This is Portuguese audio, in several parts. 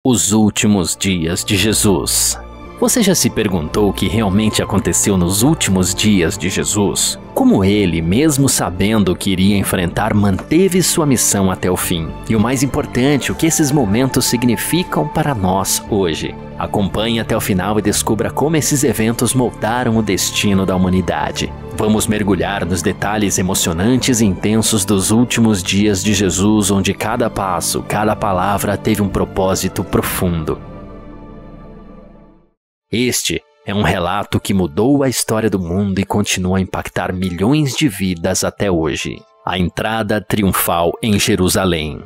Os últimos dias de Jesus. Você já se perguntou o que realmente aconteceu nos últimos dias de Jesus? Como ele, mesmo sabendo o que iria enfrentar, manteve sua missão até o fim? E o mais importante, o que esses momentos significam para nós hoje? Acompanhe até o final e descubra como esses eventos moldaram o destino da humanidade. Vamos mergulhar nos detalhes emocionantes e intensos dos últimos dias de Jesus, onde cada passo, cada palavra teve um propósito profundo. Este é um relato que mudou a história do mundo e continua a impactar milhões de vidas até hoje. A entrada triunfal em Jerusalém.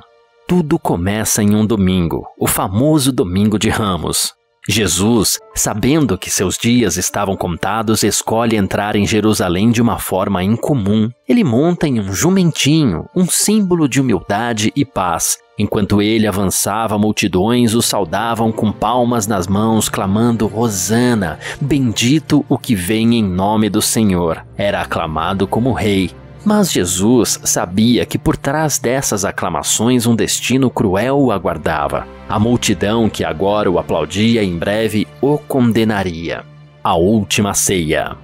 Tudo começa em um domingo, o famoso Domingo de Ramos. Jesus, sabendo que seus dias estavam contados, escolhe entrar em Jerusalém de uma forma incomum. Ele monta em um jumentinho, um símbolo de humildade e paz. Enquanto ele avançava, multidões o saudavam com palmas nas mãos, clamando Hosana, bendito o que vem em nome do Senhor. Era aclamado como rei. Mas Jesus sabia que por trás dessas aclamações um destino cruel o aguardava. A multidão que agora o aplaudia em breve o condenaria. A última ceia.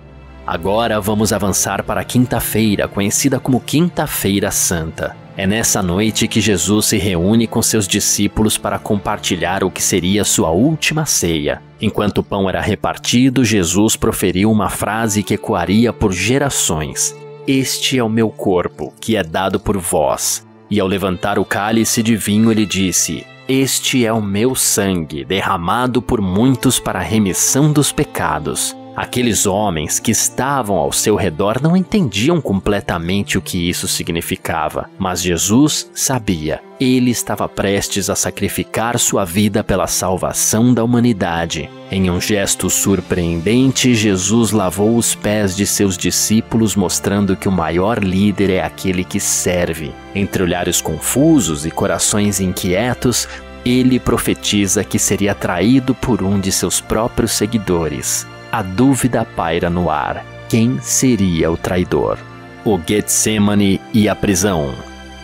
Agora vamos avançar para a quinta-feira, conhecida como Quinta-feira Santa. É nessa noite que Jesus se reúne com seus discípulos para compartilhar o que seria sua última ceia. Enquanto o pão era repartido, Jesus proferiu uma frase que ecoaria por gerações. Este é o meu corpo, que é dado por vós. E ao levantar o cálice de vinho, ele disse: Este é o meu sangue, derramado por muitos para a remissão dos pecados. Aqueles homens que estavam ao seu redor não entendiam completamente o que isso significava, mas Jesus sabia. Ele estava prestes a sacrificar sua vida pela salvação da humanidade. Em um gesto surpreendente, Jesus lavou os pés de seus discípulos, mostrando que o maior líder é aquele que serve. Entre olhares confusos e corações inquietos, ele profetiza que seria traído por um de seus próprios seguidores. A dúvida paira no ar. Quem seria o traidor? O Getsemane e a prisão.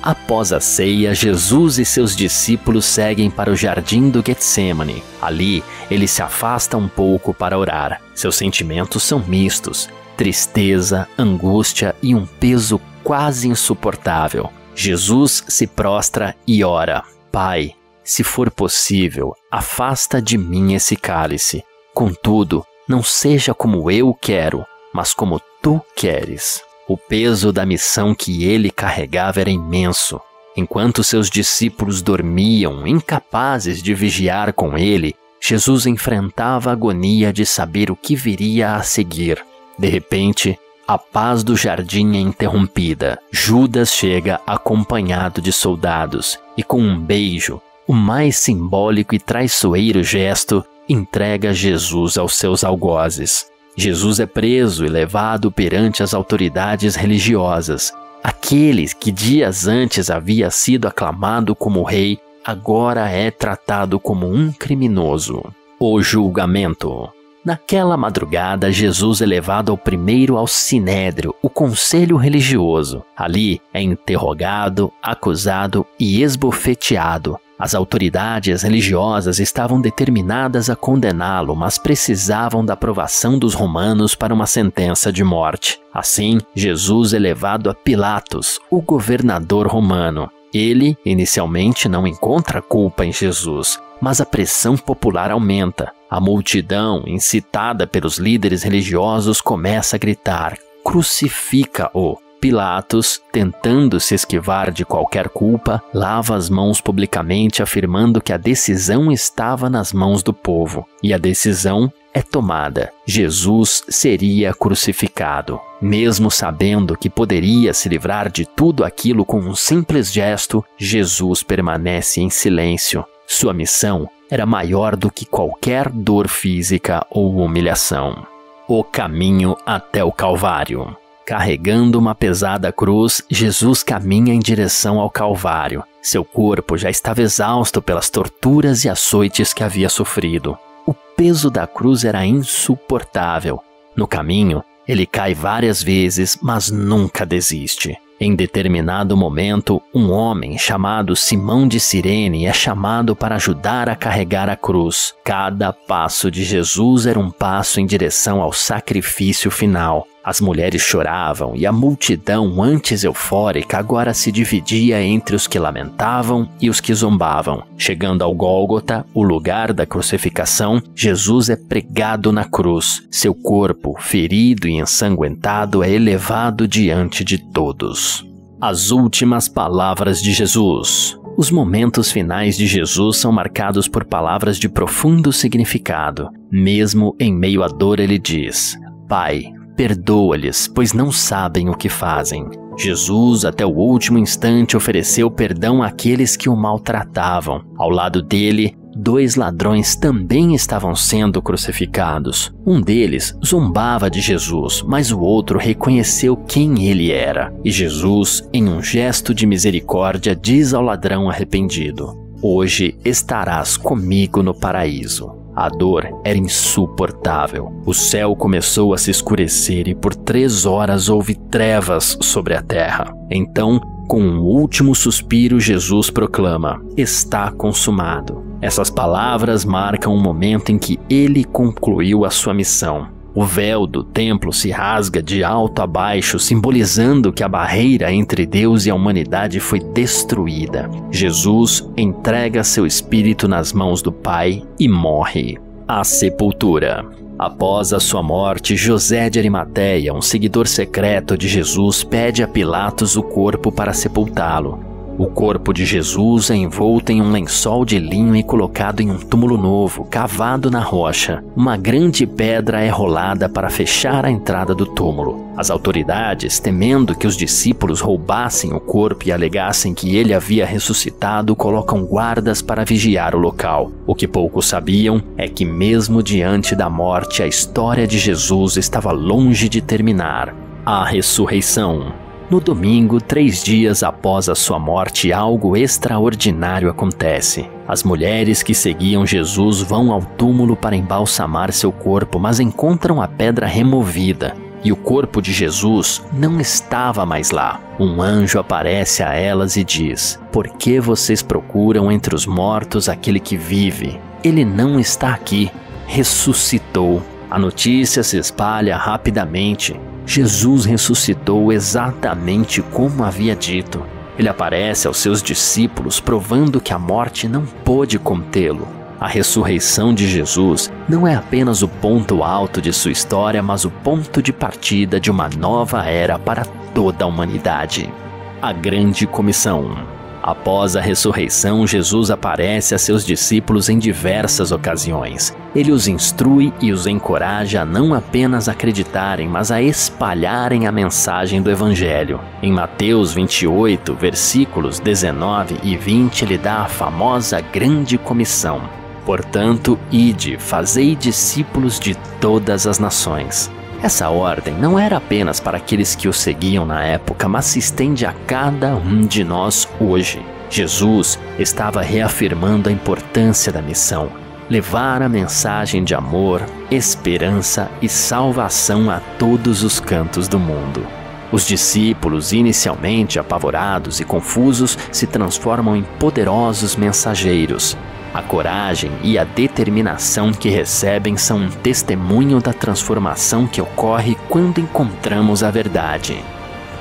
Após a ceia, Jesus e seus discípulos seguem para o jardim do Getsemane. Ali, ele se afasta um pouco para orar. Seus sentimentos são mistos: tristeza, angústia e um peso quase insuportável. Jesus se prostra e ora: Pai, se for possível, afasta de mim esse cálice. Contudo, não seja como eu quero, mas como tu queres. O peso da missão que ele carregava era imenso. Enquanto seus discípulos dormiam, incapazes de vigiar com ele, Jesus enfrentava a agonia de saber o que viria a seguir. De repente, a paz do jardim é interrompida. Judas chega acompanhado de soldados e, com um beijo, o mais simbólico e traiçoeiro gesto, entrega Jesus aos seus algozes. Jesus é preso e levado perante as autoridades religiosas. Aquele que dias antes havia sido aclamado como rei, agora é tratado como um criminoso. O julgamento. Naquela madrugada, Jesus é levado primeiro ao Sinédrio, o conselho religioso. Ali é interrogado, acusado e esbofeteado. As autoridades religiosas estavam determinadas a condená-lo, mas precisavam da aprovação dos romanos para uma sentença de morte. Assim, Jesus é levado a Pilatos, o governador romano. Ele, inicialmente, não encontra culpa em Jesus, mas a pressão popular aumenta. A multidão, incitada pelos líderes religiosos, começa a gritar: crucifica-o! Pilatos, tentando se esquivar de qualquer culpa, lava as mãos publicamente, afirmando que a decisão estava nas mãos do povo. E a decisão é tomada. Jesus seria crucificado. Mesmo sabendo que poderia se livrar de tudo aquilo com um simples gesto, Jesus permanece em silêncio. Sua missão era maior do que qualquer dor física ou humilhação. O caminho até o Calvário. Carregando uma pesada cruz, Jesus caminha em direção ao Calvário. Seu corpo já estava exausto pelas torturas e açoites que havia sofrido. O peso da cruz era insuportável. No caminho, ele cai várias vezes, mas nunca desiste. Em determinado momento, um homem chamado Simão de Cirene é chamado para ajudar a carregar a cruz. Cada passo de Jesus era um passo em direção ao sacrifício final. As mulheres choravam e a multidão, antes eufórica, agora se dividia entre os que lamentavam e os que zombavam. Chegando ao Gólgota, o lugar da crucificação, Jesus é pregado na cruz. Seu corpo, ferido e ensanguentado, é elevado diante de todos. As últimas palavras de Jesus. Os momentos finais de Jesus são marcados por palavras de profundo significado. Mesmo em meio à dor, ele diz: Pai, perdoa-lhes, pois não sabem o que fazem. Jesus, até o último instante, ofereceu perdão àqueles que o maltratavam. Ao lado dele, 2 ladrões também estavam sendo crucificados. Um deles zombava de Jesus, mas o outro reconheceu quem ele era. E Jesus, em um gesto de misericórdia, diz ao ladrão arrependido: Hoje estarás comigo no paraíso. A dor era insuportável. O céu começou a se escurecer e por 3 horas houve trevas sobre a terra. Então, com um último suspiro, Jesus proclama: Está consumado. Essas palavras marcam o momento em que ele concluiu a sua missão. O véu do templo se rasga de alto a baixo, simbolizando que a barreira entre Deus e a humanidade foi destruída. Jesus entrega seu espírito nas mãos do Pai e morre. A sepultura. Após a sua morte, José de Arimateia, um seguidor secreto de Jesus, pede a Pilatos o corpo para sepultá-lo. O corpo de Jesus é envolto em um lençol de linho e colocado em um túmulo novo, cavado na rocha. Uma grande pedra é rolada para fechar a entrada do túmulo. As autoridades, temendo que os discípulos roubassem o corpo e alegassem que ele havia ressuscitado, colocam guardas para vigiar o local. O que poucos sabiam é que mesmo diante da morte, a história de Jesus estava longe de terminar. A ressurreição. No domingo, 3 dias após a sua morte, algo extraordinário acontece. As mulheres que seguiam Jesus vão ao túmulo para embalsamar seu corpo, mas encontram a pedra removida. E o corpo de Jesus não estava mais lá. Um anjo aparece a elas e diz: Por que vocês procuram entre os mortos aquele que vive? Ele não está aqui. Ressuscitou. A notícia se espalha rapidamente. Jesus ressuscitou exatamente como havia dito. Ele aparece aos seus discípulos, provando que a morte não pôde contê-lo. A ressurreição de Jesus não é apenas o ponto alto de sua história, mas o ponto de partida de uma nova era para toda a humanidade. A Grande Comissão. Após a ressurreição, Jesus aparece a seus discípulos em diversas ocasiões. Ele os instrui e os encoraja a não apenas acreditarem, mas a espalharem a mensagem do Evangelho. Em Mateus 28, versículos 19 e 20, ele dá a famosa Grande Comissão. Portanto, ide, fazei discípulos de todas as nações. Essa ordem não era apenas para aqueles que o seguiam na época, mas se estende a cada um de nós hoje. Jesus estava reafirmando a importância da missão: levar a mensagem de amor, esperança e salvação a todos os cantos do mundo. Os discípulos, inicialmente apavorados e confusos, se transformam em poderosos mensageiros. A coragem e a determinação que recebem são um testemunho da transformação que ocorre quando encontramos a verdade.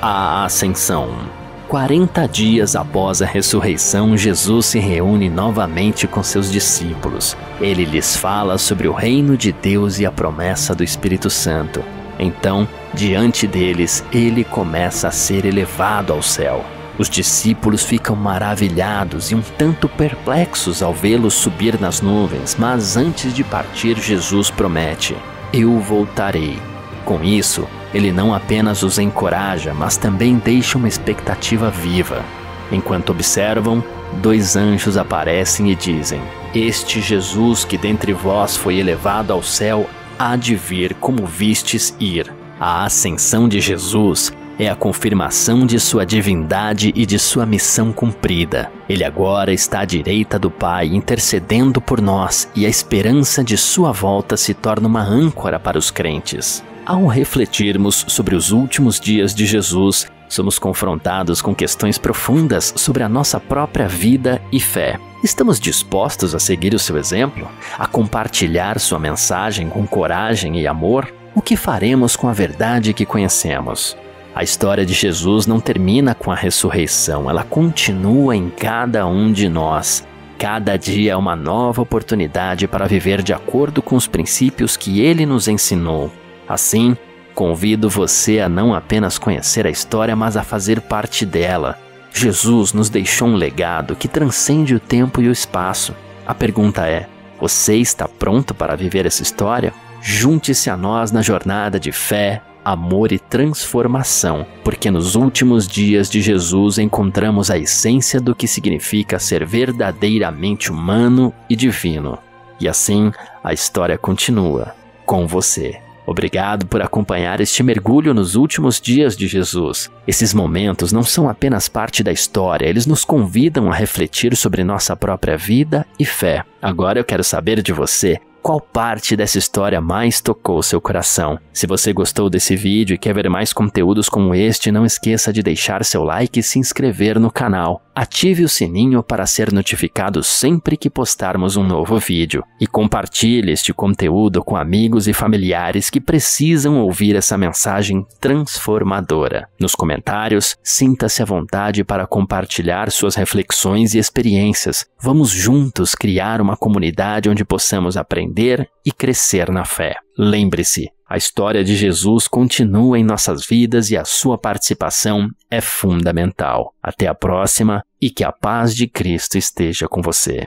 A Ascensão. 40 dias após a ressurreição, Jesus se reúne novamente com seus discípulos. Ele lhes fala sobre o reino de Deus e a promessa do Espírito Santo. Então, diante deles, ele começa a ser elevado ao céu. Os discípulos ficam maravilhados e um tanto perplexos ao vê-lo subir nas nuvens, mas antes de partir, Jesus promete: Eu voltarei. Com isso, ele não apenas os encoraja, mas também deixa uma expectativa viva. Enquanto observam, 2 anjos aparecem e dizem: Este Jesus que dentre vós foi elevado ao céu há de vir como vistes ir. A ascensão de Jesus é a confirmação de sua divindade e de sua missão cumprida. Ele agora está à direita do Pai, intercedendo por nós, e a esperança de sua volta se torna uma âncora para os crentes. Ao refletirmos sobre os últimos dias de Jesus, somos confrontados com questões profundas sobre a nossa própria vida e fé. Estamos dispostos a seguir o seu exemplo? A compartilhar sua mensagem com coragem e amor? O que faremos com a verdade que conhecemos? A história de Jesus não termina com a ressurreição, ela continua em cada um de nós. Cada dia é uma nova oportunidade para viver de acordo com os princípios que Ele nos ensinou. Assim, convido você a não apenas conhecer a história, mas a fazer parte dela. Jesus nos deixou um legado que transcende o tempo e o espaço. A pergunta é: você está pronto para viver essa história? Junte-se a nós na jornada de fé, amor e transformação, porque nos últimos dias de Jesus encontramos a essência do que significa ser verdadeiramente humano e divino. E assim, a história continua com você. Obrigado por acompanhar este mergulho nos últimos dias de Jesus. Esses momentos não são apenas parte da história, eles nos convidam a refletir sobre nossa própria vida e fé. Agora eu quero saber de você. Qual parte dessa história mais tocou seu coração? Se você gostou desse vídeo e quer ver mais conteúdos como este, não esqueça de deixar seu like e se inscrever no canal. Ative o sininho para ser notificado sempre que postarmos um novo vídeo. E compartilhe este conteúdo com amigos e familiares que precisam ouvir essa mensagem transformadora. Nos comentários, sinta-se à vontade para compartilhar suas reflexões e experiências. Vamos juntos criar uma comunidade onde possamos aprender e crescer na fé. Lembre-se, a história de Jesus continua em nossas vidas e a sua participação é fundamental. Até a próxima e que a paz de Cristo esteja com você.